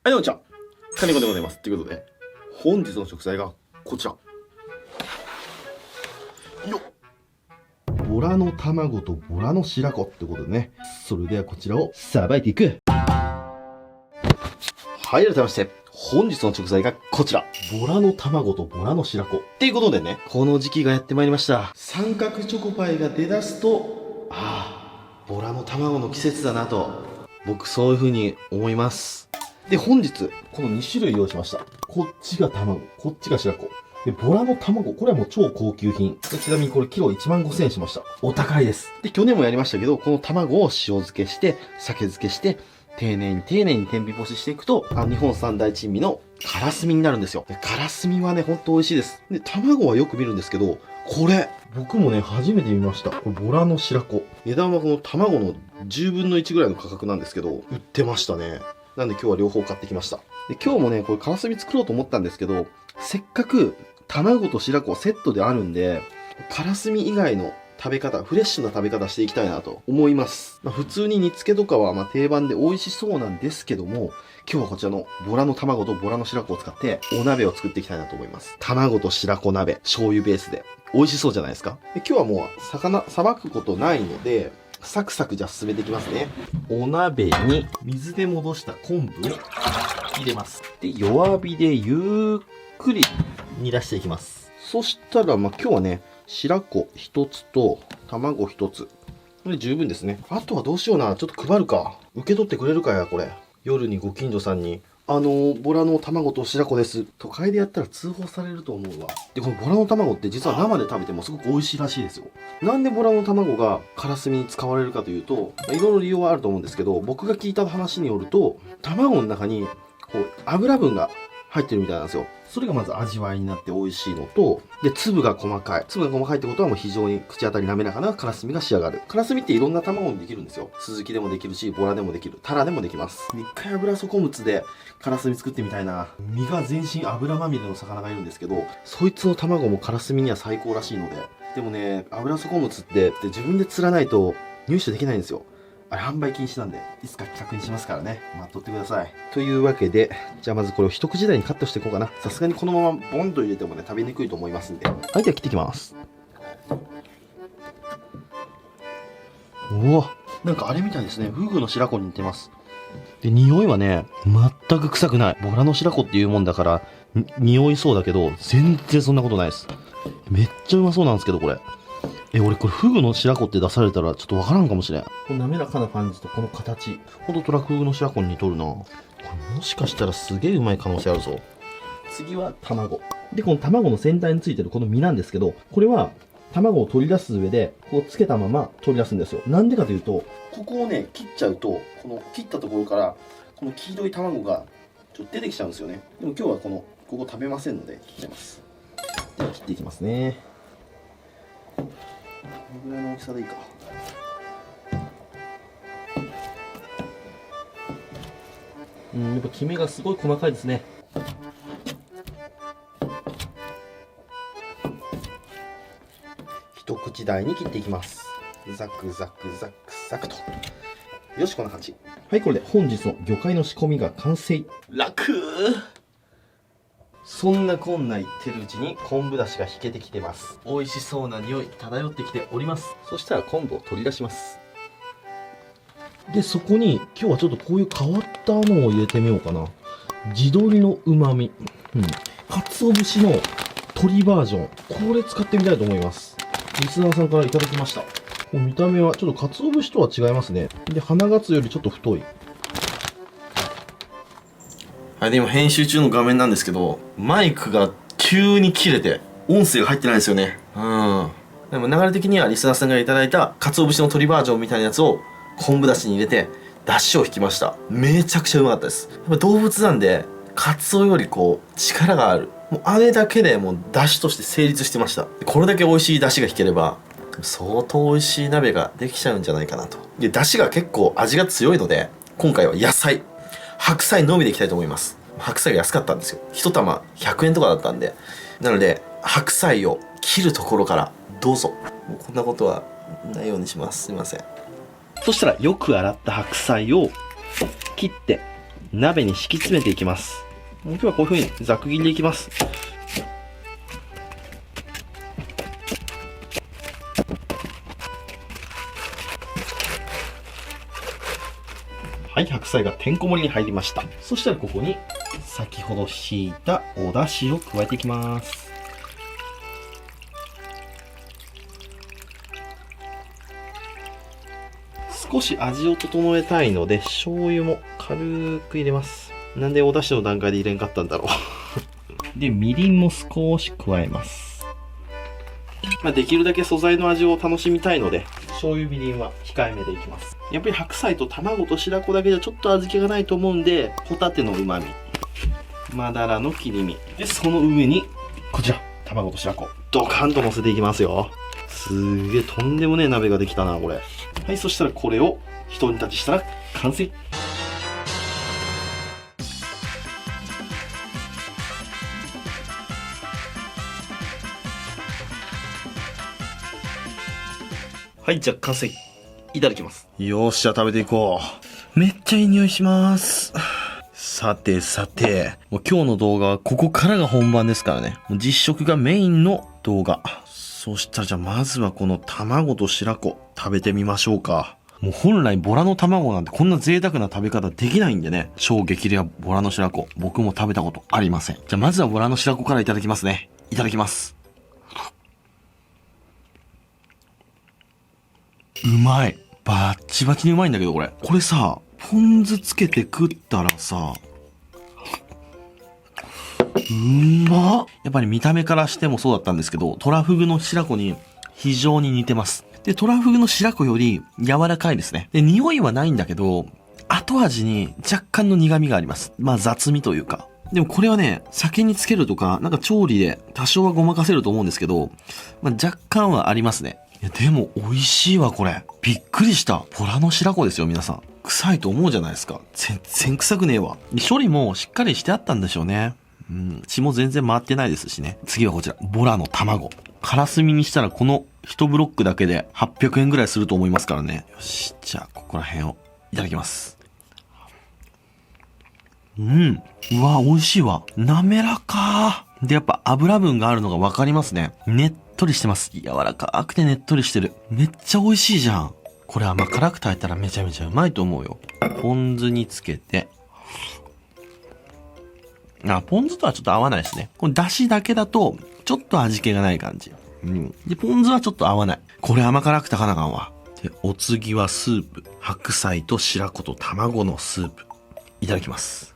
はい、どうもちゃん。カネコでございます。ということで、本日の食材がこちら。よっ。ボラの卵とボラの白子ってことでね。それではこちらをさばいていく。はい、改めまして、本日の食材がこちら。ボラの卵とボラの白子。っていうことでね、この時期がやってまいりました。三角チョコパイが出だすと、ボラの卵の季節だなと、僕そういう風に思います。で、本日、この2種類用意しました。こっちが卵、こっちが白子。で、ボラの卵、これはもう超高級品。でちなみにこれキロ15,000円しました。お高いです。で、去年もやりましたけど、この卵を塩漬けして、酒漬けして、丁寧に天日干ししていくと、日本三大珍味のカラスミになるんですよ。で、カラスミはね、ほんと美味しいです。で、卵はよく見るんですけど、これ、僕もね、初めて見ました。これ、ボラの白子。値段はこの卵の10分の1ぐらいの価格なんですけど、売ってましたね。なんで今日は両方買ってきました。で、今日もね、これカラスミ作ろうと思ったんですけど、せっかく卵と白子セットであるんで、カラスミ以外の食べ方、フレッシュな食べ方していきたいなと思います。普通に煮付けとかは定番で美味しそうなんですけども、今日はこちらのボラの卵とボラの白子を使ってお鍋を作っていきたいなと思います。卵と白子鍋、醤油ベースで。美味しそうじゃないですか。で今日はもう魚、さばくことないので、サクサクじゃあ進めていきますね。お鍋に水で戻した昆布を入れます。で、弱火でゆっくり煮出していきます。そしたら、今日はね、白子一つと卵一つ。これ十分ですね。あとはどうしような。ちょっと配るか。受け取ってくれるかや、これ。夜にご近所さんに、ボラの卵と白子です。都会でやったら通報されると思うわ。で、このボラの卵って実は生で食べてもすごく美味しいらしいですよ。なんでボラの卵がカラスミに使われるかというと、いろいろ理由はあると思うんですけど、僕が聞いた話によると、卵の中に、油分が入ってるみたいなんですよ。それがまず味わいになって美味しいのと、で、粒が細かい。粒が細かいってことはもう非常に口当たり滑らかなカラスミが仕上がる。カラスミっていろんな卵にできるんですよ。スズキでもできるし、ボラでもできる。タラでもできます。一回油底むつでカラスミ作ってみたいな。身が全身油まみれの魚がいるんですけど、そいつの卵もカラスミには最高らしいので。でもね、油底むつって自分で釣らないと入手できないんですよ。あれ販売禁止なんで、いつか企画にしますからね。待っとってください。というわけで、じゃあまずこれを一口大にカットしていこうかな。さすがにこのままボンと入れてもね、食べにくいと思いますんで。はい、では切っていきます。うわ、なんかあれみたいですね。フグの白子に似てます。で、匂いはね、全く臭くない。ボラの白子っていうもんだから、匂いそうだけど、全然そんなことないです。めっちゃうまそうなんですけど、これ。俺これフグの白子って出されたらちょっとわからんかもしれん。この滑らかな感じとこの形。ほんとトラフグの白子に似とるな。これもしかしたらすげえうまい可能性あるぞ。次は卵。で、この卵の先端についてるこの身なんですけど、これは卵を取り出す上で、こうつけたまま取り出すんですよ。なんでかというと、ここをね、切っちゃうと、この切ったところから、この黄色い卵がちょっと出てきちゃうんですよね。でも今日はここ食べませんので、切れます。では切っていきますね。このぐらいの大きさでいいか。やっぱキメがすごい細かいですね。一口大に切っていきます。ザクザクザクザクと。よし、こんな感じ。はい、これで本日の魚介の仕込みが完成。楽。そんなこんな言ってるうちに昆布だしが引けてきてます。美味しそうな匂い漂ってきております。そしたら昆布を取り出します。で、そこに今日はちょっとこういう変わったのを入れてみようかな。地鶏の旨味。鰹節の鶏バージョン。これ使ってみたいと思います。リスナーさんからいただきました。見た目はちょっと鰹節とは違いますね。で、花ガツよりちょっと太い。はい、で今編集中の画面なんですけど、マイクが急に切れて、音声が入ってないんですよね。でも流れ的にはリスナーさんからいただいた鰹節の鶏バージョンみたいなやつを昆布だしに入れて、だしを引きました。めちゃくちゃうまかったです。やっぱ動物なんで、カツオより力がある。もうあれだけでもうだしとして成立してました。これだけ美味しいだしが引ければ、相当美味しい鍋ができちゃうんじゃないかなと。で、だしが結構味が強いので、今回は野菜。白菜のみでいきたいと思います。白菜が安かったんですよ。一玉100円とかだったんで。なので、白菜を切るところからどうぞ。もうこんなことはないようにします。すいません。そしたらよく洗った白菜を切って、鍋に敷き詰めていきます。今日はこういう風にざく切りでいきます。はい、白菜がてんこ盛りに入りました。そしたらここに先ほど敷いたお出汁を加えていきます。少し味を整えたいので醤油も軽く入れます。なんでお出汁の段階で入れんかったんだろうで、みりんも少し加えます。できるだけ素材の味を楽しみたいので醤油みりんは控えめでいきます。やっぱり白菜と卵と白子だけじゃちょっと味気がないと思うんで、ホタテの旨味、マダラの切り身で、その上にこちら卵と白子ドカンと乗せていきますよ。すげえとんでもねえ鍋ができたなこれ。はい、そしたらこれを一煮立ちしたら完成。はい、じゃあ完成。いただきます。よーし、じゃあ食べていこう。めっちゃいい匂いします。さてさて、もう今日の動画はここからが本番ですからね。もう実食がメインの動画。そしたらじゃあまずはこの卵と白子食べてみましょうか。もう本来ボラの卵なんてこんな贅沢な食べ方できないんでね。超激レアボラの白子。僕も食べたことありません。じゃあまずはボラの白子からいただきますね。いただきます。うまい。バッチバチにうまいんだけどこれ。これさ、ポン酢つけて食ったらさ、やっぱり見た目からしてもそうだったんですけど、トラフグの白子に非常に似てます。で、トラフグの白子より柔らかいですね。で、匂いはないんだけど、後味に若干の苦味があります。雑味というか。でもこれはね、酒につけるとか、なんか調理で多少はごまかせると思うんですけど、若干はありますね。いや、でも美味しいわ、これ。びっくりした。ボラの白子ですよ、皆さん。臭いと思うじゃないですか。全然臭くねえわ。処理もしっかりしてあったんでしょうね。血も全然回ってないですしね。次はこちら、ボラの卵。カラスミにしたらこの1ブロックだけで800円ぐらいすると思いますからね。よし、じゃあ、ここら辺をいただきます。うわ、美味しいわ。滑らかー。で、やっぱ油分があるのがわかりますね。ねっとりしてます。柔らかくてねっとりしてる。めっちゃ美味しいじゃん。これ甘辛く炊いたらめちゃめちゃうまいと思うよ。ポン酢につけて。ポン酢とはちょっと合わないですね。これ出汁だけだと、ちょっと味気がない感じ。で、ポン酢はちょっと合わない。これ甘辛く炊かなあかんわ。で、お次はスープ。白菜と白子と卵のスープ。いただきます。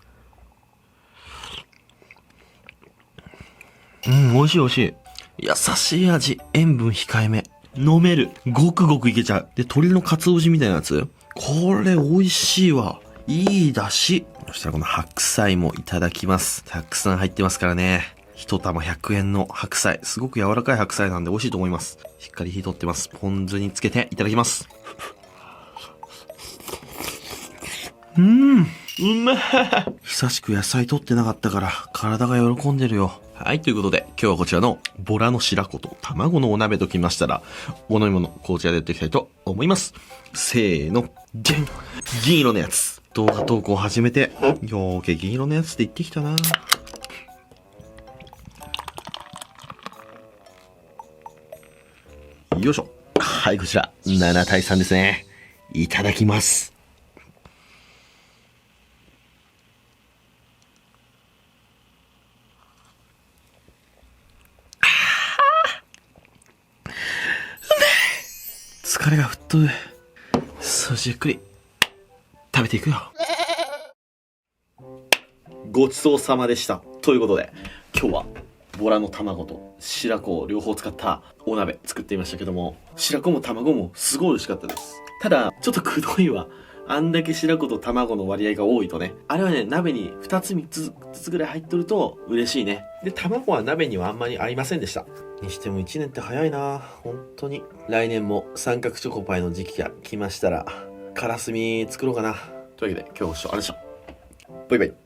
美味しい美味しい。優しい味。塩分控えめ。飲める。ごくごくいけちゃう。で、鶏のかつお節みたいなやつ。これ美味しいわ。いい出汁。そしたらこの白菜もいただきます。たくさん入ってますからね。一玉100円の白菜。すごく柔らかい白菜なんで美味しいと思います。しっかり火取ってます。ポン酢につけていただきます。うまい。久しく野菜取ってなかったから体が喜んでるよ。はい、ということで今日はこちらのボラの白子と卵のお鍋ときましたら、お飲み物こちらでやっていきたいと思います。せーの、じゃん。銀色のやつ。動画投稿始めて、よーけ銀色のやつって言ってきたな。よいしょ。はい、こちら7対3ですね。いただきます。疲れが吹っ飛ぶ。少しゆっくり食べていくよ。ごちそうさまでした。ということで今日はボラの卵と白子を両方使ったお鍋作ってみましたけども、白子も卵もすごい美味しかったです。ただちょっとくどいわ。あんだけ白子と卵の割合が多いとね、あれはね、鍋に2つ3つずつぐらい入っとると嬉しいね。で、卵は鍋にはあんまり合いませんでした。にしても1年って早いな本当に。来年も三角チョコパイの時期が来ましたら、カラスミ作ろうかな。というわけで今日ご視聴ありがとうございました。バイバイ。